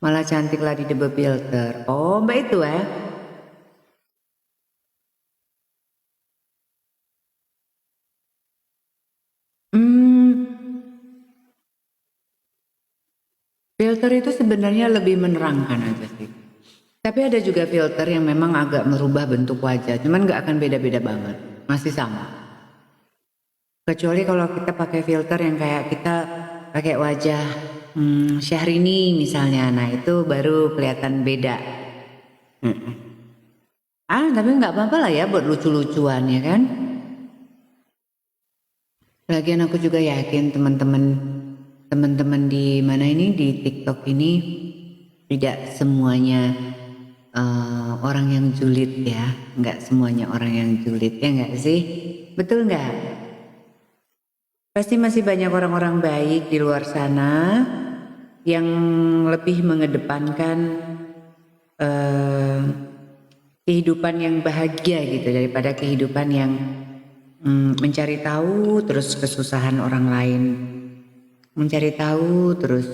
Malah cantik lah di double filter. Oh, Mbak itu ya? Filter itu sebenarnya lebih menerangkan aja sih. Tapi ada juga filter yang memang agak merubah bentuk wajah, cuman nggak akan beda-beda banget, masih sama. Kecuali kalau kita pakai filter yang kayak kita pakai wajah Syahrini misalnya, nah itu baru kelihatan beda. Tapi nggak apa-apa lah ya buat lucu-lucuan ya kan. Lagian aku juga yakin teman-teman di mana ini di TikTok ini tidak semuanya orang yang julid ya, nggak semuanya orang yang julid ya nggak sih, betul nggak? Pasti masih banyak orang-orang baik di luar sana yang lebih mengedepankan eh, kehidupan yang bahagia gitu daripada kehidupan yang mencari tahu terus kesusahan orang lain, mencari tahu terus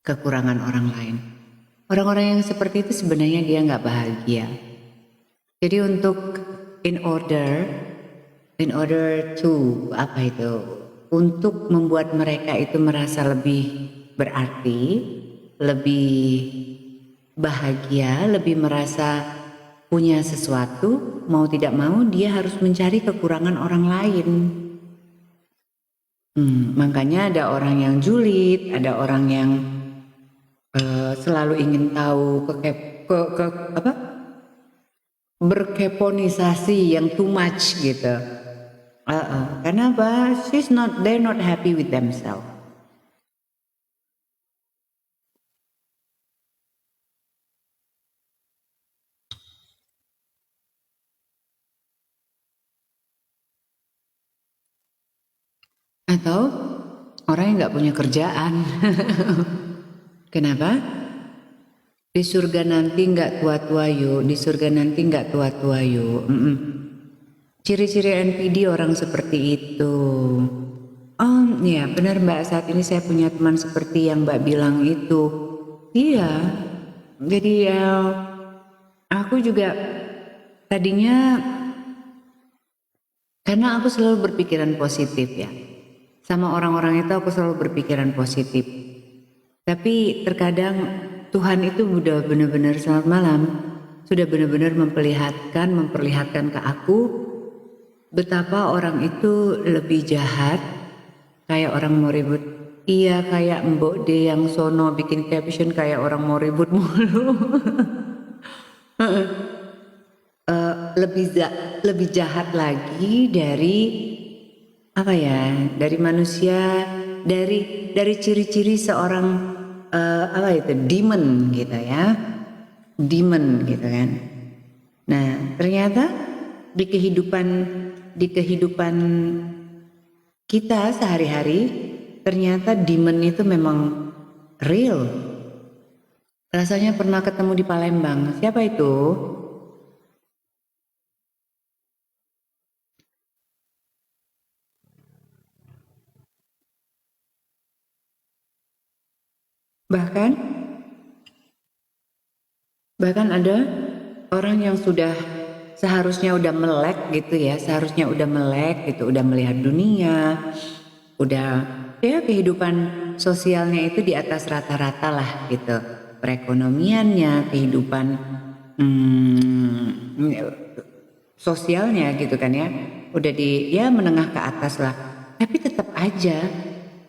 kekurangan orang lain. Orang-orang yang seperti itu sebenarnya dia nggak bahagia. Jadi untuk in order in order to apa itu untuk membuat mereka itu merasa lebih berarti, lebih bahagia, lebih merasa punya sesuatu, mau tidak mau dia harus mencari kekurangan orang lain. Makanya ada orang yang julid, ada orang yang selalu ingin tahu apa berkeponisasi yang too much gitu. Karena apa? They're not happy with themselves. Atau orang yang nggak punya kerjaan. Kenapa? Di surga nanti nggak tua-tua yuk, di surga nanti nggak tua-tua yuk. Ciri-ciri NPD orang seperti itu. Oh iya benar Mbak, saat ini saya punya teman seperti yang Mbak bilang itu. Iya, jadi aku juga tadinya karena aku selalu berpikiran positif ya. Sama orang-orang itu aku selalu berpikiran positif. Tapi terkadang Tuhan itu udah benar-benar selamat malam. Sudah benar-benar memperlihatkan ke aku betapa orang itu lebih jahat. Kayak orang mau ribut. Iya kayak Mbok D yang sono bikin caption kayak orang mau ribut mulu. lebih jahat lagi dari apa ya, dari manusia, dari ciri-ciri seorang apa itu demon gitu ya, demon gitu kan. Nah ternyata di kehidupan kita sehari-hari ternyata demon itu memang real. Rasanya pernah ketemu di Palembang. Siapa itu? Bahkan Bahkan ada orang yang seharusnya udah melek gitu ya, seharusnya udah melek gitu, udah melihat dunia, udah ya kehidupan sosialnya itu di atas rata-rata lah gitu. Perekonomiannya, kehidupan sosialnya gitu kan ya, udah di ya menengah ke atas lah. Tapi tetap aja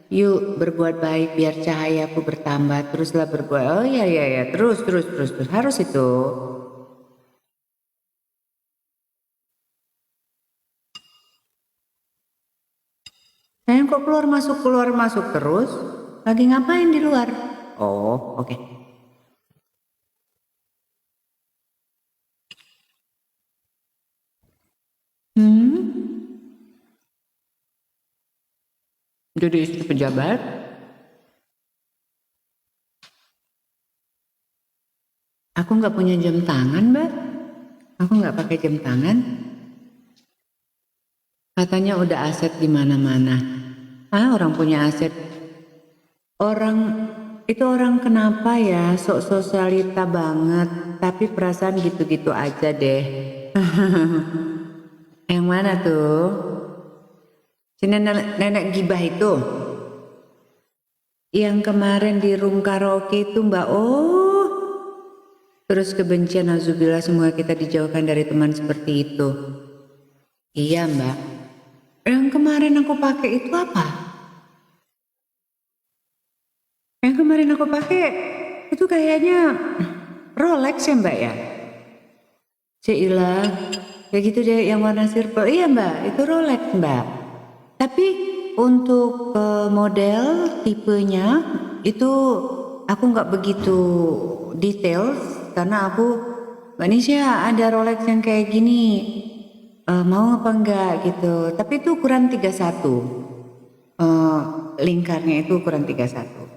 yuk berbuat baik biar cahayaku bertambah teruslah berbuat oh ya ya ya terus harus itu. Sayang kok keluar masuk terus? Lagi ngapain di luar? Oh, oke. Jadi istri pejabat? Aku nggak punya jam tangan, Mbak. Aku nggak pakai jam tangan. Katanya udah aset di mana-mana. Orang punya aset. Orang Itu orang kenapa ya sok sosialita banget, tapi perasaan gitu-gitu aja deh. Yang mana tuh? Si nenek gibah itu? Yang kemarin di room karaoke itu mbak, oh. Terus kebencian, nauzubillah, semua kita dijauhkan dari teman seperti itu. Iya mbak. Yang kemarin aku pakai itu apa? Yang kemarin aku pakai itu kayaknya Rolex ya mbak ya? Cila, kayak gitu deh yang warna silver. Iya mbak, itu Rolex mbak. Tapi untuk model tipenya itu aku nggak begitu detail karena aku Mbak Nisha ada Rolex yang kayak gini, mau apa enggak gitu. Tapi itu ukuran 31, lingkarnya itu ukuran 31.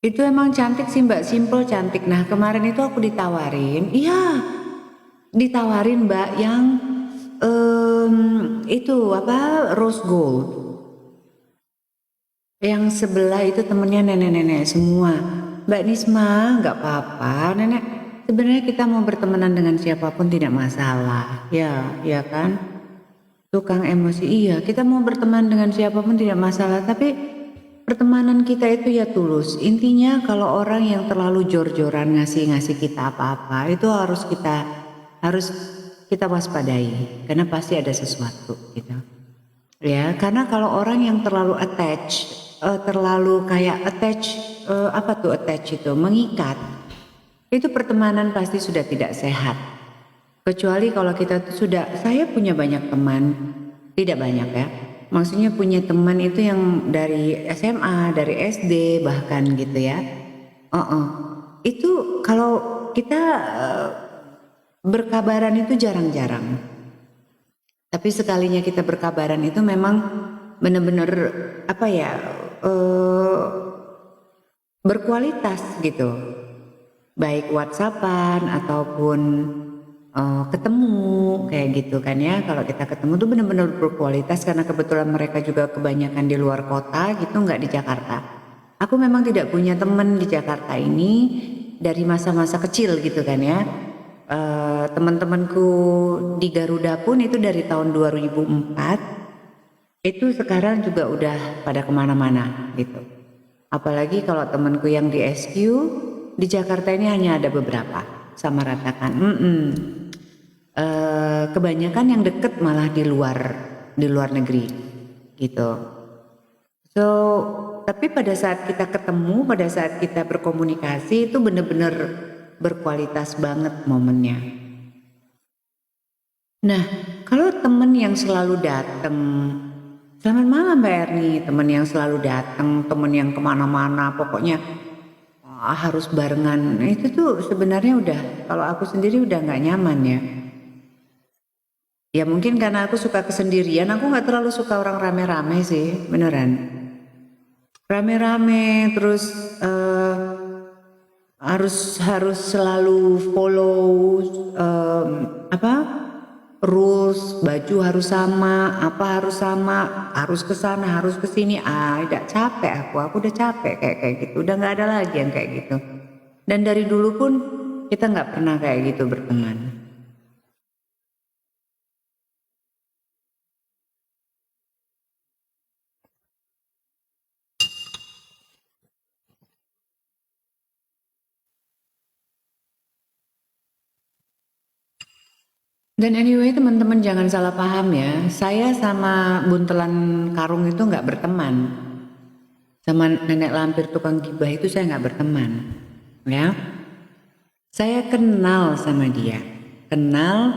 Itu emang cantik sih mbak, simple cantik. Nah kemarin itu aku ditawarin, iya ditawarin mbak yang itu apa rose gold. Yang sebelah itu temennya nenek-nenek semua. Mbak Nisma nggak apa-apa nenek, sebenarnya kita mau bertemanan dengan siapapun tidak masalah. Ya kan? Tukang emosi, iya kita mau berteman dengan siapapun tidak masalah, tapi pertemanan kita itu ya tulus. Intinya kalau orang yang terlalu jor-joran ngasih kita apa-apa itu harus kita waspadai karena pasti ada sesuatu gitu. Ya, karena kalau orang yang terlalu terlalu kayak apa tuh attach itu mengikat, itu pertemanan pasti sudah tidak sehat. Kecuali kalau kita tuh saya punya banyak teman, tidak banyak ya. Maksudnya punya teman itu yang dari SMA, dari SD bahkan gitu ya. Itu kalau kita berkabaran itu jarang-jarang. Tapi sekalinya kita berkabaran itu memang benar-benar apa ya berkualitas gitu. Baik WhatsAppan ataupun ketemu kayak gitu kan ya. Kalau kita ketemu tuh benar-benar berkualitas karena kebetulan mereka juga kebanyakan di luar kota gitu, nggak di Jakarta. Aku memang tidak punya teman di Jakarta ini dari masa-masa kecil gitu kan ya. Teman-temanku di Garuda pun itu dari tahun 2004 itu sekarang juga udah pada kemana-mana gitu. Apalagi kalau temanku yang di SQ di Jakarta ini hanya ada beberapa sama ratakan. Kebanyakan yang deket malah di luar negeri gitu. So tapi pada saat kita ketemu, pada saat kita berkomunikasi itu benar-benar berkualitas banget momennya. Nah, kalau temen yang selalu datang, selamat malam Mbak Erni, temen yang selalu datang, temen yang kemana-mana, pokoknya harus barengan. Itu tuh sebenarnya udah, kalau aku sendiri udah nggak nyaman ya. Ya mungkin karena aku suka kesendirian, aku nggak terlalu suka orang rame-rame sih, beneran. Rame-rame terus harus selalu follow rules, baju harus sama, apa harus sama, harus ke sana, harus ke sini. Udah capek aku udah capek kayak gitu. Udah nggak ada lagi yang kayak gitu. Dan dari dulu pun kita nggak pernah kayak gitu berteman. Dan anyway teman-teman jangan salah paham ya, saya sama buntelan karung itu nggak berteman. Sama nenek lampir tukang gibah itu saya nggak berteman. Ya, saya kenal sama dia, kenal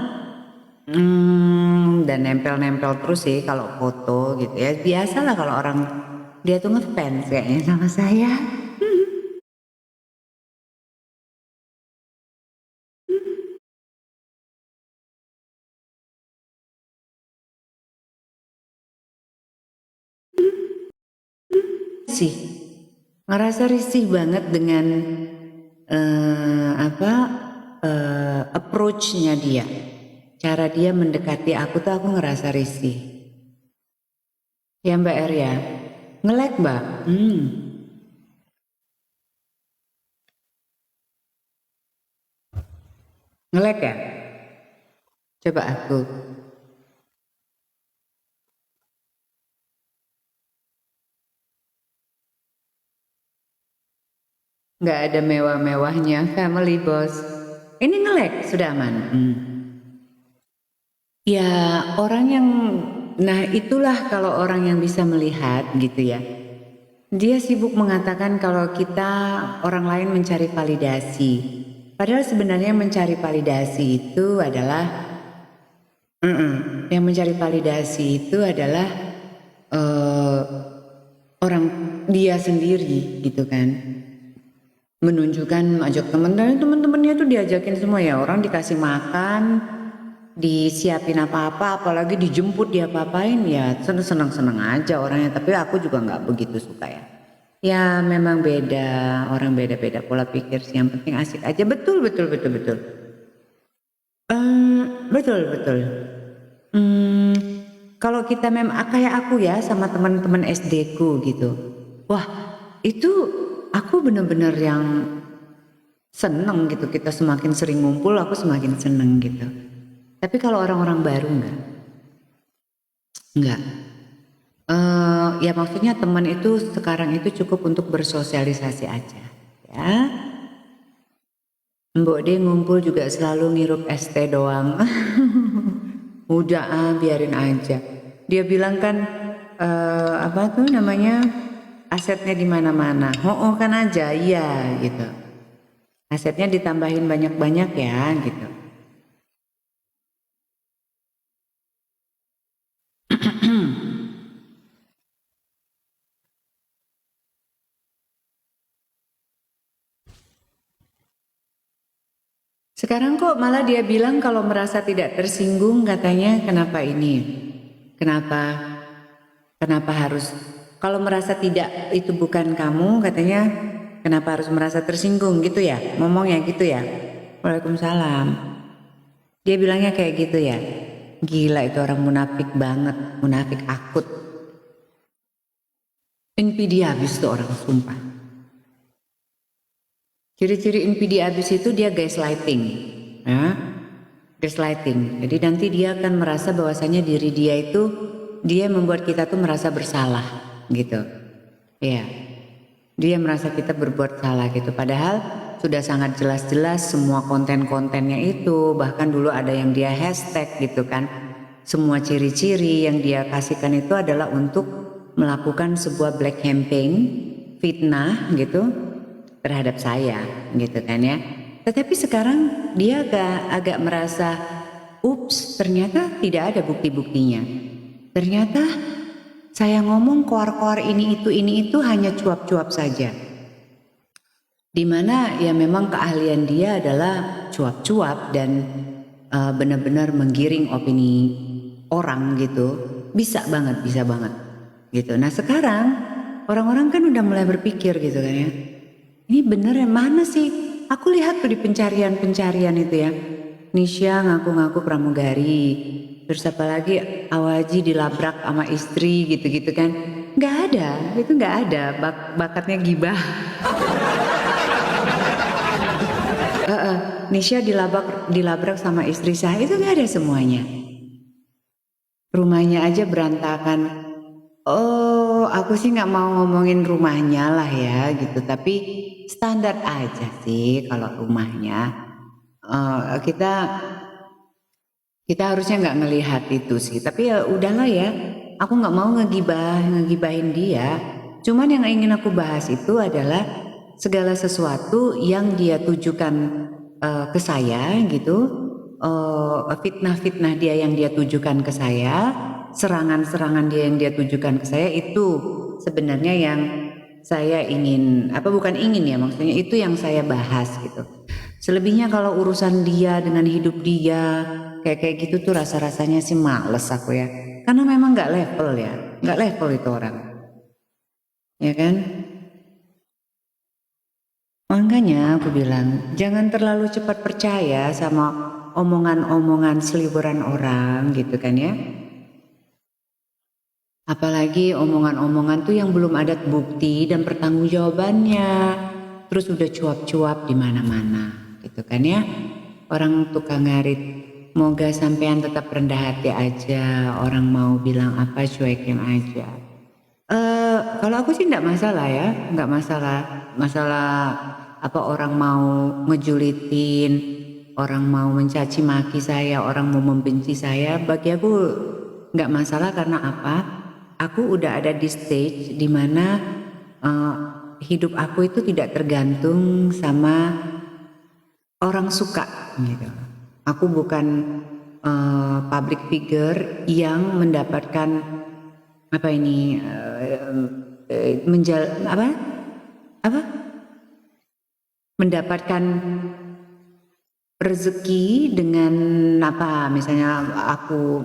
dan nempel-nempel terus sih kalau foto gitu ya. Biasalah kalau orang dia tuh ngefans kayaknya sama saya. Sih ngerasa risih banget dengan approach-nya dia, cara dia mendekati aku tuh aku ngerasa risih ya Mbak Er ya. Nge-like Mbak. Nge-lag ya? Coba aku. Nggak ada mewah-mewahnya, family bos. Ini nge-lag, sudah aman. Ya orang yang, nah itulah kalau orang yang bisa melihat gitu ya. Dia sibuk mengatakan kalau kita orang lain mencari validasi. Padahal sebenarnya mencari validasi itu adalah, yang mencari validasi itu adalah eh, orang dia sendiri gitu kan. Menunjukkan ajak teman-temannya tuh diajakin semua ya, orang dikasih makan, disiapin apa-apa, apalagi dijemput dia apa-apain ya seneng-seneng aja orangnya. Tapi aku juga nggak begitu suka ya. Ya memang beda, orang beda-beda pola pikir sih. Yang penting asik aja. Betul. Betul betul. Kalau kita memang kayak aku ya sama teman-teman SD ku gitu. Wah itu aku bener-bener yang seneng gitu. Kita semakin sering ngumpul aku semakin seneng gitu. Tapi kalau orang-orang baru enggak. Ya maksudnya teman itu sekarang itu cukup untuk bersosialisasi aja ya. Mbok D ngumpul juga selalu ngirup es teh doang. Udah biarin aja. Dia bilang kan apa tuh namanya asetnya di mana-mana. Oh kan aja iya gitu. Asetnya ditambahin banyak-banyak ya gitu. Sekarang kok malah dia bilang kalau merasa tidak tersinggung katanya kenapa ini? Kenapa harus kalau merasa tidak itu bukan kamu katanya kenapa harus merasa tersinggung gitu ya? Ngomongnya gitu ya? Waalaikumsalam. Dia bilangnya kayak gitu ya? Gila itu orang munafik banget, munafik akut. NPD habis tuh orang sumpah. Ciri-ciri NPD habis itu dia gaslighting. Ya? Gaslighting. Jadi nanti dia akan merasa bahwasanya diri dia itu dia membuat kita tuh merasa bersalah gitu. Iya. Dia merasa kita berbuat salah gitu. Padahal sudah sangat jelas-jelas semua konten-kontennya itu. Bahkan dulu ada yang dia hashtag gitu kan. Semua ciri-ciri yang dia kasihkan itu adalah untuk melakukan sebuah black campaign, fitnah gitu terhadap saya gitu kan ya. Tetapi sekarang dia agak merasa, ups ternyata tidak ada bukti-buktinya. Ternyata saya ngomong koar-koar ini itu hanya cuap-cuap saja. Dimana ya memang keahlian dia adalah cuap-cuap dan benar-benar menggiring opini orang gitu. Bisa banget gitu. Nah sekarang orang-orang kan udah mulai berpikir gitu kan ya. Ini bener yang mana sih? Aku lihat tuh di pencarian itu ya. Nisha ngaku-ngaku pramugari. Terus apalagi Awaji dilabrak sama istri gitu-gitu kan. Nggak ada, itu nggak ada. Bakatnya gibah. Nisha dilabrak sama istri saya itu nggak ada semuanya. Rumahnya aja berantakan. Oh, aku sih nggak mau ngomongin rumahnya lah ya gitu. Tapi standar aja sih kalau rumahnya. Kita harusnya nggak ngelihat itu sih. Tapi ya udahlah ya. Aku nggak mau ngegibahin dia. Cuman yang ingin aku bahas itu adalah segala sesuatu yang dia tujukan ke saya gitu. Fitnah-fitnah dia yang dia tujukan ke saya, serangan-serangan dia yang dia tujukan ke saya itu sebenarnya yang saya ingin, bukan ingin ya maksudnya itu yang saya bahas gitu. Selebihnya kalau urusan dia dengan hidup dia kayak gitu tuh rasa-rasanya sih males aku ya. Karena memang nggak level ya, nggak level itu orang, ya kan? Makanya aku bilang jangan terlalu cepat percaya sama omongan-omongan seliburan orang gitu kan ya. Apalagi omongan-omongan tuh yang belum ada bukti dan pertanggungjawabannya. Terus udah cuap-cuap di mana-mana gitu kan ya. orang tukang ngarit. Moga sampean tetap rendah hati aja, orang mau bilang apa cuekin aja. Kalau aku sih enggak masalah ya, enggak masalah. Masalah apa orang mau ngejulitin, orang mau mencaci maki saya, orang mau membenci saya, bagi aku enggak masalah karena apa? Aku udah ada di stage di mana hidup aku itu tidak tergantung sama orang suka gitu. Aku bukan public figure yang mendapatkan apa ini mendapatkan rezeki dengan apa misalnya aku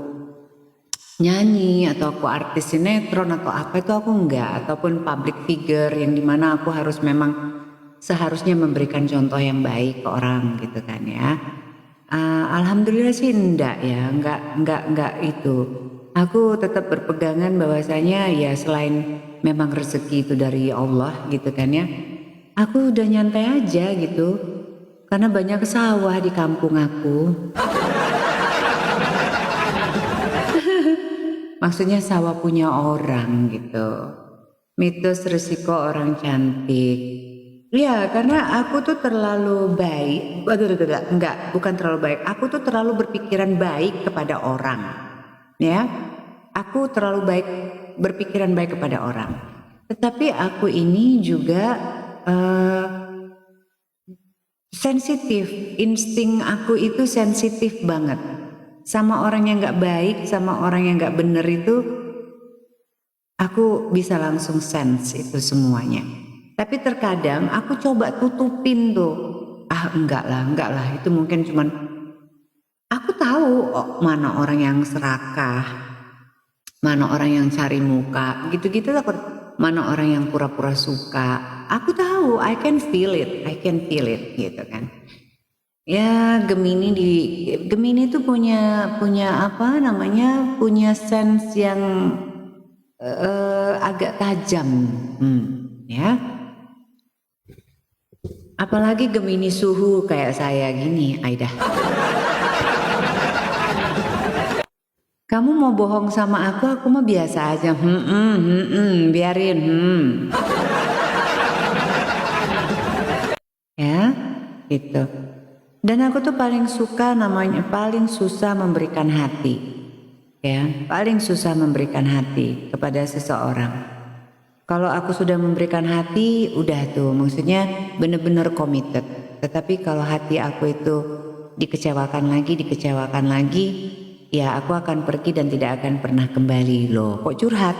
nyanyi atau aku artis sinetron atau apa itu aku enggak, ataupun public figure yang dimana aku harus memang seharusnya memberikan contoh yang baik ke orang gitu kan ya. Alhamdulillah sih enggak ya, enggak itu. Aku tetap berpegangan bahwasanya ya selain memang rezeki itu dari Allah gitu kan ya. Aku udah nyantai aja gitu. Karena banyak sawah di kampung aku. Maksudnya sawah punya orang gitu. Mitos resiko orang cantik. Ya karena aku tuh terlalu baik. Enggak, bukan terlalu baik. Aku tuh terlalu berpikiran baik kepada orang. Ya, aku terlalu baik, berpikiran baik kepada orang. Tetapi aku ini juga sensitif. Insting aku itu sensitif banget. Sama orang yang gak baik, sama orang yang gak bener itu, aku bisa langsung sense itu semuanya. Tapi terkadang aku coba tutupin tuh. Enggak lah, itu mungkin cuman, aku tahu mana orang yang serakah, mana orang yang cari muka, gitu-gitu lah. Mana orang yang pura-pura suka. Aku tahu, I can feel it gitu kan. Ya Gemini tuh punya apa namanya, punya sense yang agak tajam, ya. Apalagi Gemini suhu kayak saya gini, Aida. Kamu mau bohong sama aku mah biasa aja, biarin, ya, gitu. Dan aku tuh paling suka paling susah memberikan hati. Ya, paling susah memberikan hati kepada seseorang. Kalau aku sudah memberikan hati, udah tuh, maksudnya bener-bener committed. Tetapi kalau hati aku itu dikecewakan lagi, ya aku akan pergi dan tidak akan pernah kembali loh. Kok curhat?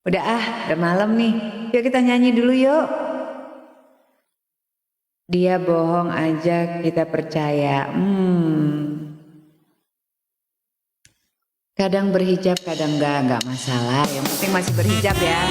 Udah malam nih. Yuk kita nyanyi dulu yuk. Dia bohong aja kita percaya. Kadang berhijab, kadang enggak masalah. Yang penting masih berhijab ya.